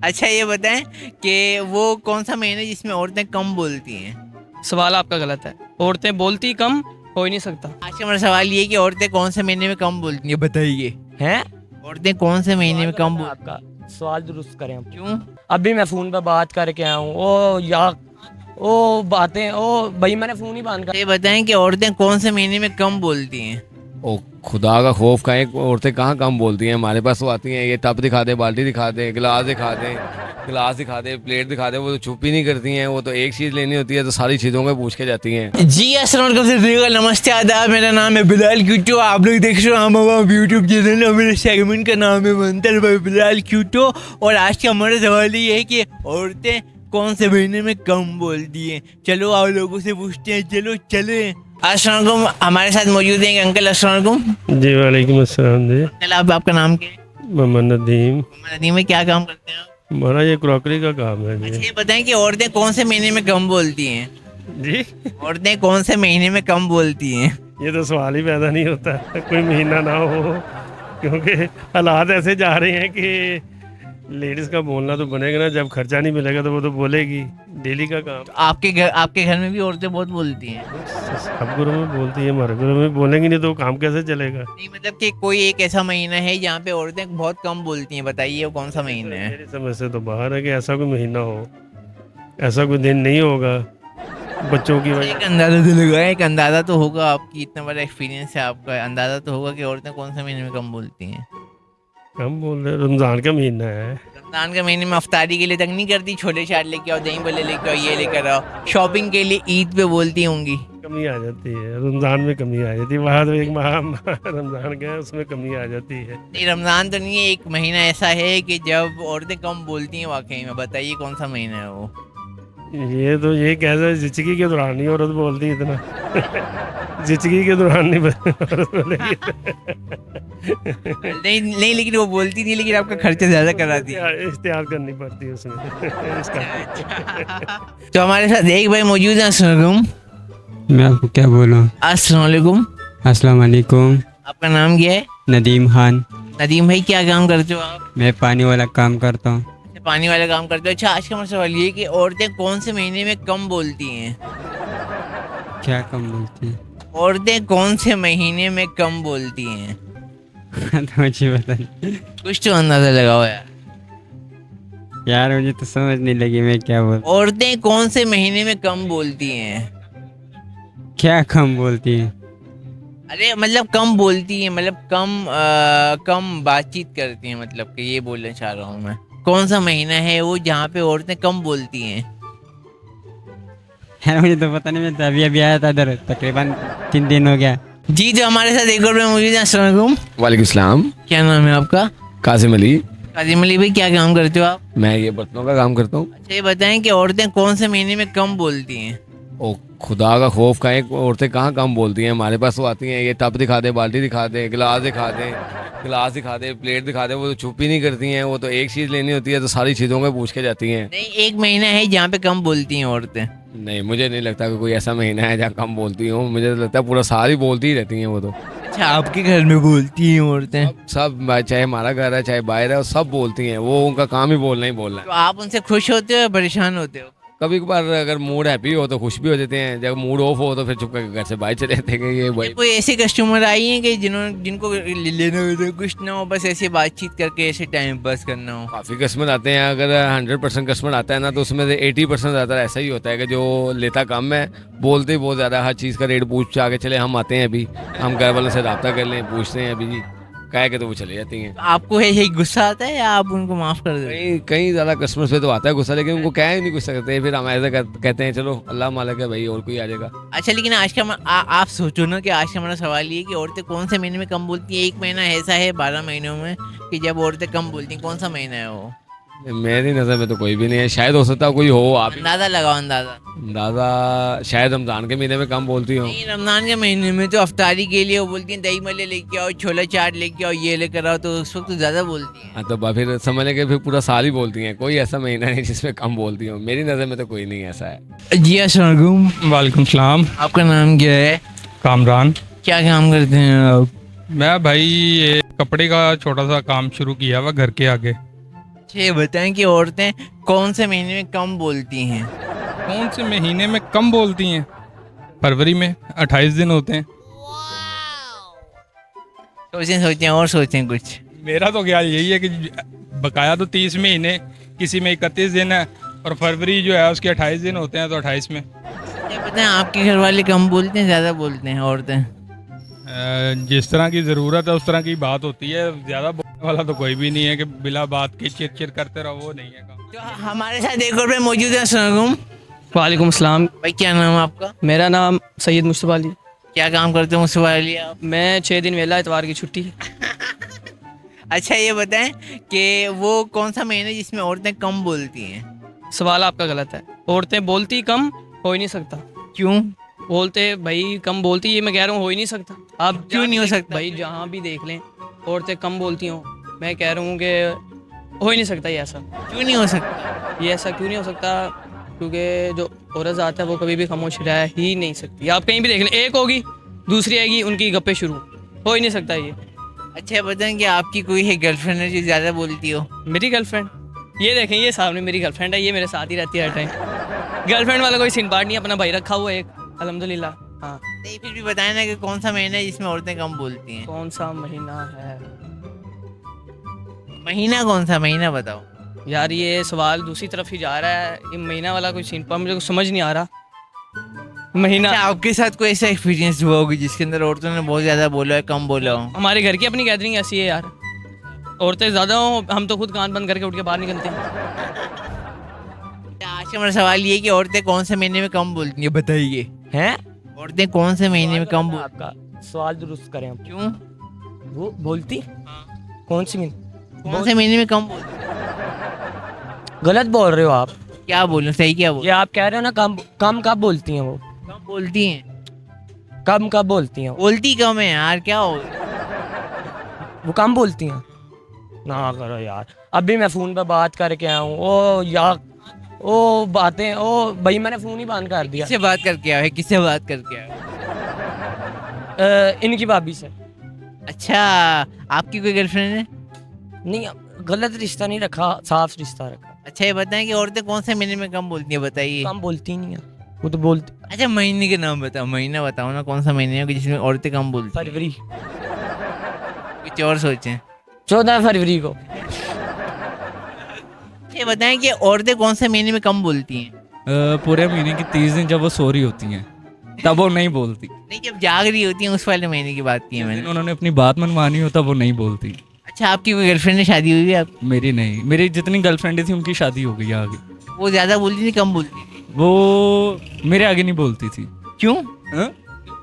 अच्छा ये बताएं कि वो कौन सा महीना है जिसमें औरतें कम बोलती हैं? सवाल आपका गलत है। औरतें बोलती कम हो ही नहीं सकता। आज का हमारा सवाल ये है कि औरतें कौन से महीने में कम बोलती हैं, बताइए। हैं? औरतें कौन से महीने सवाल में गलत कम है बोलती आपका। सवाल दुरुस्त करें आप। क्यों? अभी मैं फोन पे बात करके आया हूँ। ओ यार, ओ बातें, ओ भाई मैंने फोन ही बंद कर। ये बताएं कि औरतें कौन से महीने में कम बोलती हैं? ओ खुदा का खौफ खाएं, औरतें कहाँ कम बोलती हैं। हमारे पास वो आती हैं, ये टब दिखा दे, बाल्टी दिखा दे, गिलास दिखा दे, प्लेट दिखा दे। वो तो चुप ही नहीं करती हैं। वो तो एक चीज़ लेनी होती है तो सारी चीज़ों को पूछ के जाती हैं। जी अस्सलाम वालेकुम, नमस्ते आदाब। मेरा नाम है बिलाल क्यूटो। आप लोग देख रहे हो हमारा यूट्यूब चैनल और मेरे सेगमेंट का नाम है मंतर बाय बिलाल क्यूटो। और आज का हमारा सवाल ये है कि औरतें कौन से महीने में कम बोलती हैं। चलो आप लोगों से पूछते हैं, चलो चले। अस्सलाम वालेकुम, हमारे साथ मौजूद हैं एक अंकल। अस्सलाम वालेकुम। जी वालेकुम अस्सलाम जी। अंकल आपका नाम क्या है? मोहम्मद नदीम। नदीम में क्या काम करते हैं आप? हमारा ये क्रॉकरी का काम है अच्छा जी। ये बताएं कि औरतें कौन से महीने में कम बोलती हैं? जी औरतें कौन से महीने में कम बोलती हैं? ये तो सवाल ही पैदा नहीं होता कोई महीना ना हो, क्योंकि हालात ऐसे जा रहे हैं कि लेडीज़ का बोलना तो बनेगा ना। जब खर्चा नहीं मिलेगा तो वो तो बोलेगी, डेली का काम। तो आपके घर में भी औरतें बहुत बोलती हैं? सब घरों में बोलती है, हमारे घरों में बोलेंगी नहीं तो काम कैसे चलेगा। नहीं मतलब कि कोई एक ऐसा महीना है जहाँ पे औरतें बहुत कम बोलती हैं, बताइए वो कौन सा महीना है? मेरी समझ से तो बाहर है कि ऐसा कोई महीना हो, ऐसा कोई दिन नहीं होगा बच्चों की वजह। एक अंदाजा तो लगाए, एक अंदाजा तो होगा, आपकी इतना बड़ा एक्सपीरियंस है आपका, अंदाजा तो होगा कि औरतें कौन से महीने में कम बोलती हैं। हम बोल रहे रमज़ान का महीना है। रमजान के महीने में अफ्तारी के लिए तक नहीं करती, छोले चाट लेके आओ, दही भल्ले लेके आओ, ये लेकर आओ। शॉपिंग के लिए ईद पे बोलती होंगी। कमी आ जाती है रमज़ान में, कमी आ जाती है। वहाँ तो एक माह रमज़ान का है, उसमें कमी आ जाती है। नहीं रमजान तो नहीं है, एक महीना ऐसा है कि जब औरतें कम बोलती हैं वाकई में, बताइए कौन सा महीना है वो? ये तो ये कैसे जिचकी के दौरान नहीं औरत बोलती इतना जिचकी के दौरान नहीं औरत बोलेगी। नहीं नहीं, लेकिन वो बोलती नहीं, लेकिन आपका खर्चा ज्यादा कराती है। इख्तियार करनी पड़ती है उसमें इसका। तो हमारे साथ एक भाई मौजूद है। अस्सलाम मैं आपको क्या बोलूँ। वालेकुम। अस्सलाम वालेकुम। आपका नाम क्या है? नदीम खान। नदीम भाई क्या काम करते हो आप? मैं पानी वाला काम करता हूँ। पानी वाला काम करते हो। अच्छा आज का हमारा सवाल ये है कि औरतें कौन से महीने में कम बोलती हैं? क्या कम बोलती है? औरतें कौन से महीने में कम बोलती हैं? तो मुझे पता नहीं कुछ तो अंदाजा लगाओ यार। यार, मुझे तो समझ नहीं लगी मैं क्या बोल। औरतें कौन से महीने में कम बोलती हैं? क्या कम बोलती है? अरे मतलब कम बोलती हैं, मतलब कम बातचीत करती हैं, मतलब कि ये बोलना चाह रहा हूँ मैं। कौन सा महीना है वो जहाँ पे औरतें कम बोलती हैं? यार मुझे तो पता नहीं, मैं तो अभी अभी आया था इधर, तकरीबन 3 दिन हो गया। जी तो हमारे साथ एक और भाई मौजूद है। अस्सलाम वालेकुम। वालेकुम सलाम। क्या नाम है आपका? कासिम अली। काजिम अली भाई क्या काम करते हो आप? मैं ये बर्तनों का काम करता हूँ। अच्छा ये बताएं कि औरतें कौन से महीने में कम बोलती हैं? ओ खुदा का खौफ खाएं, औरतें कहाँ कम बोलती हैं। हमारे पास वो आती हैं, ये टब दिखा दे, बाल्टी दिखा दे, गिलास दिखा दे, प्लेट दिखा दे। वो तो चुप ही नहीं करती हैं। वो तो एक चीज़ लेनी होती है तो सारी चीज़ों को पूछ के जाती हैं। नहीं एक महीना है जहाँ पे कम बोलती हैं औरतें। नहीं, मुझे नहीं लगता कि कोई ऐसा महीना है जहाँ कम बोलती हूँ। मुझे तो लगता है पूरा साल ही बोलती ही रहती हैं वो तो। अच्छा आपके घर में बोलती हैं औरतें? सब चाहे हमारा घर है चाहे बाहर है, वो सब बोलती हैं। वो उनका काम ही बोलना ही बोलना है। तो आप उनसे खुश होते हो या परेशान होते हो? कभी कभार अगर मूड हैप्पी हो तो खुश भी हो जाते हैं, जब मूड ऑफ हो तो फिर चुप करके घर से बाहर चले जाते हैं कि ये भाई। कोई ऐसे कस्टमर आई हैं कि जिनको लेना हो तो कुछ ना हो, बस ऐसे बातचीत करके ऐसे टाइम पास करना हो? काफ़ी कस्टमर आते हैं। अगर 100% कस्टमर आता है ना तो उसमें से 80% ज़्यादा ऐसा ही होता है कि जो लेता कम है, बोलते ही बहुत ज़्यादा। हर चीज़ का रेट पूछ आगे चले हम आते हैं, अभी हम घर वालों से रब्ता कर लें, पूछते हैं अभी जी कह के तो वो चले जाती हैं। तो आपको है यही गुस्सा आता है या आप उनको माफ कर दो? कहीं कहीं ज़्यादा कस्टमर्स पे तो आता है गुस्सा, लेकिन उनको कह ही नहीं कुछ सकते। फिर हम ऐसे कहते हैं चलो अल्लाह मालिक है भाई, और कोई आ जाएगा। अच्छा लेकिन आज का आप सोचो ना कि आज का हमारा सवाल ये है कि औरतें कौन से महीने में कम बोलती हैं। एक महीना ऐसा है 12 महीनों में कि जब औरतें कम बोलती हैं, कौन सा महीना है वो? मेरी नज़र में तो कोई भी नहीं है। शायद हो सकता है कोई हो। आप अंदाजा लगाओ अंदाजा। अंदाज़ा शायद रमज़ान के महीने में कम बोलती हो। नहीं रमजान के महीने में तो अफ्तारी के लिए वो बोलती हैं दही भल्ले लेके आओ, छोला चाट लेके आओ, ये लेकर आओ, तो उस वक्त तो ज्यादा बोलती हैं। हाँ तो फिर समझ लें कि फिर पूरा साल ही बोलती हैं। कोई ऐसा महीना नहीं जिसमें कम बोलती हो। मेरी नज़र में तो कोई नहीं ऐसा है। जी अस्सलाम वालेकुम। वालेकुम सलाम। आपका नाम क्या है? कामरान। क्या काम करते हैं आप? मैं भाई ये कपड़े का छोटा सा काम शुरू किया हुआ घर के आगे। ये बताएं कि औरतें कौन से महीने में कम बोलती हैं? कौन से महीने में कम बोलती हैं? फरवरी में 28 दिन होते हैं। सोचें और सोचें कुछ। मेरा तो ख्याल यही है कि बकाया तो 30 महीने, किसी में 31 दिन है और फरवरी जो है उसके 28 दिन होते हैं, तो 28 में। ये बताएं आपके घर वाले कम बोलते हैं ज़्यादा बोलते हैं औरतें? जिस तरह की ज़रूरत है उस तरह की बात होती है। ज़्यादा बोलने वाला तो कोई भी नहीं है कि बिला बात के चिर चिर करते रहो, वो नहीं है काम। तो हमारे साथ एक और पे मौजूद है। अस्सलाम वालेकुम अस्सलाम। भाई, क्या नाम है आपका? मेरा नाम सैयद मुस्तफ़ा अली। क्या काम करते हो मुस्तफा अली आप? मैं 6 दिन वेला, इतवार की छुट्टी। अच्छा, ये बताएं कि वो कौन सा महीना है जिसमें औरतें कम बोलती हैं? सवाल आपका गलत है। औरतें बोलती कम हो ही नहीं सकता। क्यों? बोलते भाई कम बोलती, ये मैं कह रहा हूँ हो ही नहीं सकता। आप क्यों नहीं हो सकता? भाई जहाँ भी देख लें औरतें कम बोलती हों, मैं कह रहा हूँ कि हो ही नहीं सकता ये ऐसा। क्यों नहीं हो सकता? ये ऐसा क्यों नहीं हो सकता? क्योंकि जो औरत ज़ात है वो कभी भी खामोश रह ही नहीं सकती। आप कहीं भी देख लें, एक होगी दूसरी आएगी, उनकी गप्पे शुरू, हो ही नहीं सकता ये। अच्छा, बताएं कि आपकी कोई है गर्लफ्रेंड है जो ज़्यादा बोलती हो? मेरी गर्लफ्रेंड, ये देखें, ये सामने मेरी गर्लफ्रेंड है, ये मेरे साथ ही रहती है हर टाइम। गर्लफ्रेंड वाला कोई सीन पार्ट नहीं, अपना भाई रखा हुआ है एक, अल्हम्दुलिल्लाह। हाँ, नहीं, फिर भी बताएं ना कि कौन सा महीना है जिसमें औरतें कम बोलती हैं? कौन सा महीना है महीना कौन सा महीना बताओ। यार? ये सवाल दूसरी तरफ ही जा रहा है। ये महीना वाला कोई सीन पर मुझे कुछ समझ नहीं आ रहा। महीना अच्छा, आपके साथ कोई ऐसा एक्सपीरियंस हुआ होगी जिसके अंदर औरतों ने बहुत ज़्यादा बोला है, कम बोला हो? हमारे घर की अपनी गैदरिंग ऐसी है यार, औरतें ज़्यादा हो, हम तो खुद कान बंद करके उठ के बाहर निकलते हैं। आज का मेरा सवाल ये है कि औरतें कौन से महीने में कम बोलती हैं, बताइए। हैं? औरतें कौन से महीने में कम बोलती आपका सवाल दुरुस्त करें हम। क्यों? वो बोलती कौन सी कौन से महीने में कम बोलती? गलत बोल रहे हो आप। क्या बोलूं, सही क्या बोलूं? ये आप कह रहे हो ना कम कम कब बोलती हैं वो? कम बोलती हैं? कम कब बोलती हैं वो? बोलती कम है यार, क्या हो? वो कम बोलती हैं? ना करो यार, अभी मैं फ़ोन पे बात करके आया हूँ। ओ यार, ओ बातें, ओ भाई मैंने फ़ोन ही बंद कर दिया। किससे बात करके आए? किससे बात करके आए? इनकी भाभी से। अच्छा, आपकी कोई गर्लफ्रेंड है? नहीं, गलत रिश्ता नहीं रखा, साफ रिश्ता रखा। अच्छा, ये बताएं कि औरतें कौन से महीने में कम बोलती हैं, बताइए। कम बोलती नहीं है वो तो बोलती। अच्छा, महीने के नाम बताओ, महीना बताओ ना, कौन सा महीने है कि जिसमें औरतें कम बोलती हैं? फरवरी, कुछ और सोचें। 14 फरवरी को। ये बताएं कि औरतें कौन से महीने में कम बोलती हैं? पूरे महीने की 30 दिन जब वो सो रही होती हैं तब वो नहीं बोलती। नहीं, जब जाग रही होती हैं उस वाले महीने की बात की है मैंने। उन्होंने अपनी बात मनवानी हो तब वो नहीं बोलती। अच्छा, आपकी कोई गर्लफ्रेंड है, शादी हुई है आप? मेरी नहीं, मेरी जितनी गर्लफ्रेंड थी उनकी शादी हो गई आगे। वो ज़्यादा बोलती थी, कम बोलती थी? वो मेरे आगे नहीं बोलती थी। क्यों? हाँ?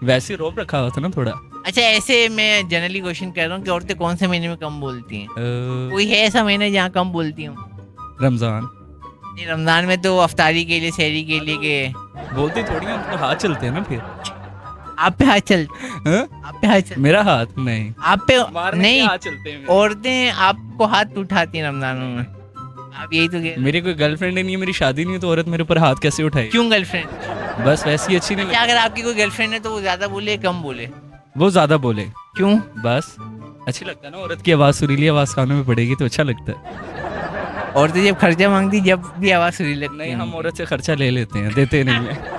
वैसे रोब रखा हुआ था ना थोड़ा। अच्छा, ऐसे मैं जनरली क्वेश्चन कर रहा हूँ कि औरतें कौन से महीने में कम बोलती हैं? कोई है ऐसा महीना जहाँ कम बोलती हूँ? रमज़ान। नहीं, रमज़ान में तो अफ्तारी के लिए, सहरी के लिए के बोलती थोड़ी हैं, उनको हाथ चलते हैं ना फिर। आप पे हाथ चल, हाँ? आप पे हाथ चल, मेरा हाथ नहीं, आप पे नहीं, चलते हैं। औरतें आपको हाथ उठाती हैं रमज़ानों में, आप यही तो कह रहे हैं। मेरी कोई गर्लफ्रेंड ही नहीं है, मेरी शादी नहीं है, तो औरत मेरे ऊपर हाथ कैसे उठाए? क्यों गर्लफ्रेंड? बस वैसी अच्छी नहीं क्या अगर आपकी कोई गर्लफ्रेंड है तो वो ज़्यादा बोले कम बोले? वो ज़्यादा बोले। क्यों? बस अच्छी लगता है ना, औरत की आवाज़, सुरीली आवाज़ कानों में पड़ेगी तो अच्छा लगता है। औरतें जब खर्चा मांगती जब भी आवाज़ सुरी लगती नहीं, है। हम औरत से खर्चा ले लेते हैं, देते नहीं है।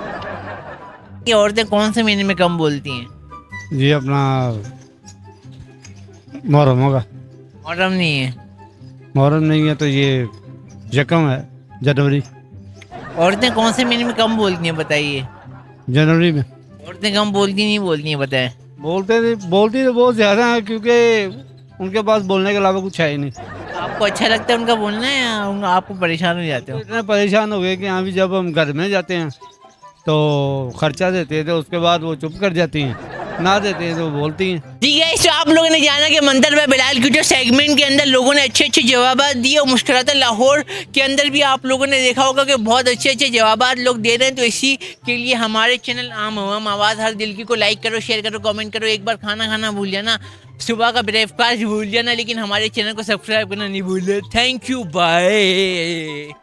कि औरतें कौन से महीने में कम बोलती हैं? जी अपना मुहर्रम होगा। मुहर्रम नहीं है? मुहर्रम नहीं है तो ये यकम है, जनवरी। औरतें कौन से महीने में कम बोलती हैं, बताइए। जनवरी में औरतें कम बोलती नहीं बोलती हैं, बताएं। बोलती तो बहुत ज़्यादा है, क्योंकि उनके पास बोलने के अलावा कुछ है ही नहीं। आपको अच्छा लगता है उनका बोलना या आपको परेशान हो जाते हो? इतने परेशान हो गए कि यहाँ भी जब हम घर में जाते हैं तो खर्चा देते हैं तो उसके बाद वो चुप कर जाती हैं, ना देते हैं तो बोलती हैं। ठीक है, तो आप लोगों ने जाना कि मंतर भाई बिलाल की जो सेगमेंट के अंदर लोगों ने अच्छे अच्छे जवाब दिए, और मुश्किलात लाहौर के अंदर भी आप लोगों ने देखा होगा कि बहुत अच्छे अच्छे जवाब लोग दे रहे हैं। तो इसी के लिए हमारे चैनल आम आवाम आवाज़ हर दिल की को लाइक करो, शेयर करो, कमेंट करो। एक बार खाना खाना भूल जाना, सुबह का ब्रेकफास्ट भूल जाना, लेकिन हमारे चैनल को सब्सक्राइब करना नहीं भूल। Thank you, bye.